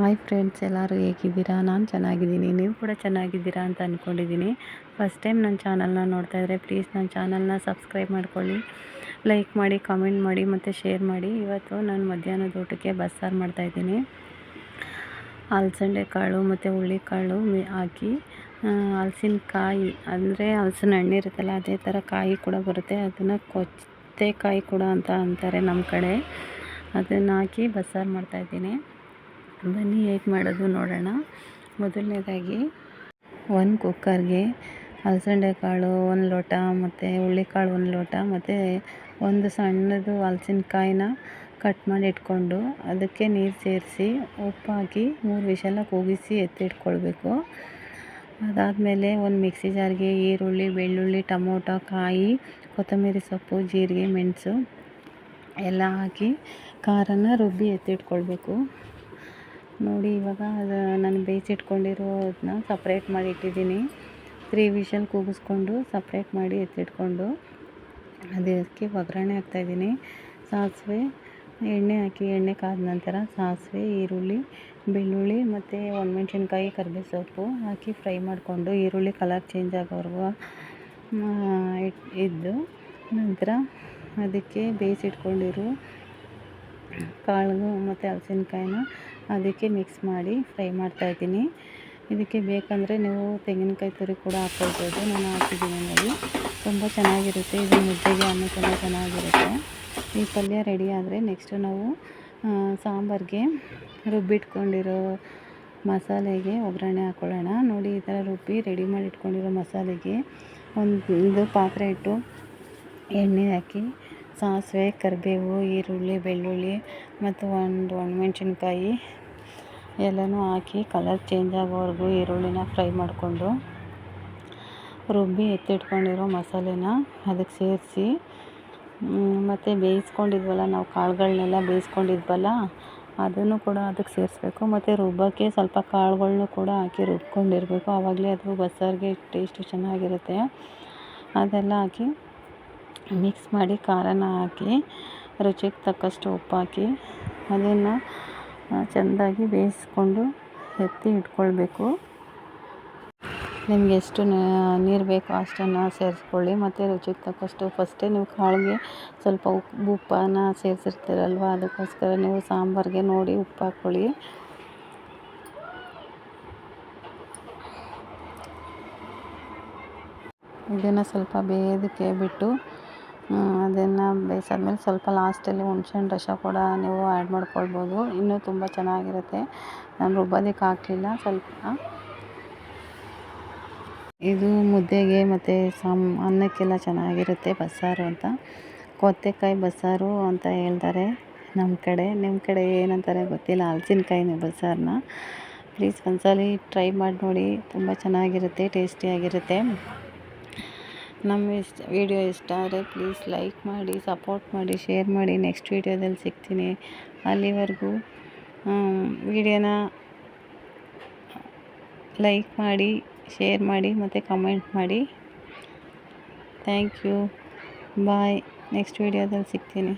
Hi friends, ಎಲ್ಲರೂ ಹೇಗಿದ್ದೀರಾ? ನಾನು ಚೆನ್ನಾಗಿದ್ದೀನಿ. ನೀವು ಕೂಡ ಚೆನ್ನಾಗಿದ್ದೀರಾ ಅಂತ ಅಂದ್ಕೊಂಡಿದ್ದೀನಿ. ಫಸ್ಟ್ ಟೈಮ್ ನನ್ನ ಚಾನಲ್ನ ನೋಡ್ತಾ ಇದ್ದರೆ ಪ್ಲೀಸ್ ನನ್ನ ಚಾನಲ್ನ ಸಬ್ಸ್ಕ್ರೈಬ್ ಮಾಡ್ಕೊಳ್ಳಿ, ಲೈಕ್ ಮಾಡಿ, ಕಾಮೆಂಟ್ ಮಾಡಿ ಮತ್ತು ಶೇರ್ ಮಾಡಿ. ಇವತ್ತು ನಾನು ಮಧ್ಯಾಹ್ನದ ಊಟಕ್ಕೆ ಬಸ್ಸಾರು ಮಾಡ್ತಾಯಿದ್ದೀನಿ. ಅಲಸಂದೆ ಕಾಳು ಮತ್ತು ಹುಳ್ಳಿಕಾಳು ಹಾಕಿ, ಹಲಸಿನಕಾಯಿ ಅಂದರೆ ಹಲಸಿನ ಹಣ್ಣು ಇರುತ್ತಲ್ಲ, ಅದೇ ಥರ ಕಾಯಿ ಕೂಡ ಬರುತ್ತೆ, ಅದನ್ನು ಕೊಚ್ಚೆಕಾಯಿ ಕೂಡ ಅಂತ ಅಂತಾರೆ ನಮ್ಮ ಕಡೆ. ಅದನ್ನು ಹಾಕಿ ಬಸ್ಸಾರು ಮಾಡ್ತಾಯಿದ್ದೀನಿ. ಬನ್ನಿ ಹೇಗೆ ಮಾಡೋದು ನೋಡೋಣ. ಮೊದಲನೇದಾಗಿ ಒಂದು ಕುಕ್ಕರ್ಗೆ ಅಲಸಂದೆ ಕಾಳು 1 ಲೋಟ ಮತ್ತು ಹುಳ್ಳಿಕಾಳು 1 ಲೋಟ ಮತ್ತು ಒಂದು ಸಣ್ಣದು ಹಲಸಿನಕಾಯಿನ ಕಟ್ ಮಾಡಿ ಇಟ್ಕೊಂಡು ಅದಕ್ಕೆ ನೀರು ಸೇರಿಸಿ ಉಪ್ಪು ಹಾಕಿ 3 ವಿಷಲ ಕೂಗಿಸಿ ಎತ್ತಿಟ್ಕೊಳ್ಬೇಕು. ಅದಾದಮೇಲೆ ಒಂದು ಮಿಕ್ಸಿ ಜಾರ್ಗೆ ಈರುಳ್ಳಿ, ಬೆಳ್ಳುಳ್ಳಿ, ಟೊಮೊಟೊ, ಕಾಯಿ, ಕೊತ್ತಂಬರಿ ಸೊಪ್ಪು, ಜೀರಿಗೆ, ಮೆಣಸು ಎಲ್ಲ ಹಾಕಿ ಖಾರನ ರುಬ್ಬಿ ಎತ್ತಿಟ್ಕೊಳ್ಬೇಕು. ನೋಡಿ, ಇವಾಗ ನಾನು ಬೇಯಿಸಿಟ್ಕೊಂಡಿರೋದನ್ನ ಸಪ್ರೇಟ್ ಮಾಡಿ ಇಟ್ಟಿದ್ದೀನಿ. 3 ವಿಷಲ್ ಕೂಗಿಸ್ಕೊಂಡು ಸಪ್ರೇಟ್ ಮಾಡಿ ಎತ್ತಿಟ್ಕೊಂಡು ಅದಕ್ಕೆ ಒಗ್ಗರಣೆ ಹಾಕ್ತಾಯಿದ್ದೀನಿ. ಸಾಸಿವೆ, ಎಣ್ಣೆ ಹಾಕಿ, ಎಣ್ಣೆ ಕಾದ ನಂತರ ಸಾಸಿವೆ, ಈರುಳ್ಳಿ, ಬೆಳ್ಳುಳ್ಳಿ ಮತ್ತು ಒಣಮೆಣ್ಸಿನ್ಕಾಯಿ, ಕರಿಬೇವು ಸೊಪ್ಪು ಹಾಕಿ ಫ್ರೈ ಮಾಡಿಕೊಂಡು ಈರುಳ್ಳಿ ಕಲರ್ ಚೇಂಜ್ ಆಗೋವರೆಗೂ ಇದ್ದು ನಂತರ ಅದಕ್ಕೆ ಬೇಯಿಸಿಟ್ಕೊಂಡಿರೋ ಕಾಳು ಮತ್ತು ಹಲಸಿನಕಾಯಿನ ಅದಕ್ಕೆ ಮಿಕ್ಸ್ ಮಾಡಿ ಫ್ರೈ ಮಾಡ್ತಾಯಿದ್ದೀನಿ. ಇದಕ್ಕೆ ಬೇಕಂದರೆ ನೀವು ತೆಂಗಿನಕಾಯಿ ತುರಿ ಕೂಡ ಹಾಕ್ಕೊಳ್ಬೋದು. ನಾನು ಹಾಕಿದ್ದೀನಿ ನೋಡಿ, ತುಂಬ ಚೆನ್ನಾಗಿರುತ್ತೆ. ಇದು ಮುದ್ದೆಗೆ ಅನ್ನಕ್ಕೆಲ್ಲ ಚೆನ್ನಾಗಿರುತ್ತೆ. ಈ ಪಲ್ಯ ರೆಡಿ ಆದರೆ ನೆಕ್ಸ್ಟು ನಾವು ಸಾಂಬಾರಿಗೆ ರುಬ್ಬಿಟ್ಕೊಂಡಿರೋ ಮಸಾಲೆಗೆ ಒಗ್ಗರಣೆ ಹಾಕ್ಕೊಳ್ಳೋಣ. ನೋಡಿ, ಈ ಥರ ರುಬ್ಬಿ ರೆಡಿ ಮಾಡಿ ಇಟ್ಕೊಂಡಿರೋ ಮಸಾಲೆಗೆ ಒಂದು ಪಾತ್ರೆ ಇಟ್ಟು ಎಣ್ಣೆ ಹಾಕಿ ಸಾಸಿವೆ, ಕರಿಬೇವು, ಈರುಳ್ಳಿ, ಬೆಳ್ಳುಳ್ಳಿ ಮತ್ತು ಒಂದು ಒಣಮೆಣ್ಸಿನ್ಕಾಯಿ ಎಲ್ಲನೂ ಹಾಕಿ ಕಲರ್ ಚೇಂಜ್ ಆಗೋವರೆಗೂ ಈರುಳ್ಳಿನ ಫ್ರೈ ಮಾಡಿಕೊಂಡು ರುಬ್ಬಿ ಎತ್ತಿಟ್ಕೊಂಡಿರೋ ಮಸಾಲೆನ ಅದಕ್ಕೆ ಸೇರಿಸಿ ಮತ್ತು ಬೇಯಿಸ್ಕೊಂಡಿದ್ವಲ್ಲ ನಾವು ಕಾಳುಗಳನ್ನೆಲ್ಲ ಬೇಯಿಸ್ಕೊಂಡಿದ್ವಲ್ಲ ಅದನ್ನು ಕೂಡ ಅದಕ್ಕೆ ಸೇರಿಸ್ಬೇಕು. ಮತ್ತು ರುಬ್ಬೋಕ್ಕೆ ಸ್ವಲ್ಪ ಕಾಳುಗಳ್ನೂ ಕೂಡ ಹಾಕಿ ರುಬ್ಕೊಂಡಿರಬೇಕು. ಆವಾಗಲೇ ಅದು ಬಸ್ಸಾರಿಗೆ ಟೇಸ್ಟು ಚೆನ್ನಾಗಿರುತ್ತೆ. ಅದೆಲ್ಲ ಹಾಕಿ ಮಿಕ್ಸ್ ಮಾಡಿ ಖಾರನ ಹಾಕಿ ರುಚಿಗೆ ತಕ್ಕಷ್ಟು ಉಪ್ಪು ಹಾಕಿ ಅದನ್ನು ಚೆಂದಾಗಿ ಬೇಯಿಸ್ಕೊಂಡು ಎತ್ತಿ ಇಟ್ಕೊಳ್ಬೇಕು. ನಿಮ್ಗೆ ಎಷ್ಟು ನೀರು ಬೇಕೋ ಅಷ್ಟನ್ನು ಸೇರಿಸ್ಕೊಳ್ಳಿ ಮತ್ತು ರುಚಿಗೆ ತಕ್ಕಷ್ಟು ಫಸ್ಟೇ ನೀವು ಕಾಳಿಗೆ ಸ್ವಲ್ಪ ಉಪ್ಪನ್ನು ಸೇರಿಸಿರ್ತೀರಲ್ವ, ಅದಕ್ಕೋಸ್ಕರ ನೀವು ಸಾಂಬಾರಿಗೆ ನೋಡಿ ಉಪ್ಪು ಹಾಕ್ಕೊಳ್ಳಿ. ಇದನ್ನು ಸ್ವಲ್ಪ ಬೇಯೋದಕ್ಕೆ ಬಿಟ್ಟು ಅದನ್ನು ಬೇಯಿಸಾದ್ಮೇಲೆ ಸ್ವಲ್ಪ ಲಾಸ್ಟಲ್ಲಿ ಹುಣ್ಸೆಹಣ್ಣು ರಸ ಕೂಡ ನೀವು ಆ್ಯಡ್ ಮಾಡ್ಕೊಳ್ಬೋದು. ಇನ್ನೂ ತುಂಬ ಚೆನ್ನಾಗಿರುತ್ತೆ. ನಾನು ರುಬ್ಬೋದಕ್ಕೆ ಹಾಕಲಿಲ್ಲ. ಸ್ವಲ್ಪ ಇದು ಮುದ್ದೆಗೆ ಮತ್ತು ಅನ್ನಕ್ಕೆಲ್ಲ ಚೆನ್ನಾಗಿರುತ್ತೆ ಬಸ್ಸಾರು ಅಂತ. ಕೊಚ್ಚೆಕಾಯಿ ಬಸ್ಸಾರು ಅಂತ ಹೇಳ್ತಾರೆ ನಮ್ಮ ಕಡೆ. ನಿಮ್ಮ ಕಡೆ ಏನಂತಾರೆ ಗೊತ್ತಿಲ್ಲ. ಹಲಸಿನಕಾಯಿನ ಬಸ್ಸಾರನ್ನ ಪ್ಲೀಸ್ ಒಂದ್ಸಲ ಟ್ರೈ ಮಾಡಿ ನೋಡಿ, ತುಂಬ ಚೆನ್ನಾಗಿರುತ್ತೆ, ಟೇಸ್ಟಿಯಾಗಿರುತ್ತೆ. ನಮ್ಮ ವಿಡಿಯೋ ಇಷ್ಟ ಆದರೆ ಪ್ಲೀಸ್ ಲೈಕ್ ಮಾಡಿ, ಸಪೋರ್ಟ್ ಮಾಡಿ, ಶೇರ್ ಮಾಡಿ. ನೆಕ್ಸ್ಟ್ ವಿಡಿಯೋದಲ್ಲಿ ಸಿಗ್ತೀನಿ. ಅಲ್ಲಿವರೆಗೂ ವಿಡಿಯೋನ ಲೈಕ್ ಮಾಡಿ, ಶೇರ್ ಮಾಡಿ ಮತ್ತು ಕಮೆಂಟ್ ಮಾಡಿ. Thank you. ಬಾಯ್. ನೆಕ್ಸ್ಟ್ ವಿಡಿಯೋದಲ್ಲಿ ಸಿಗ್ತೀನಿ.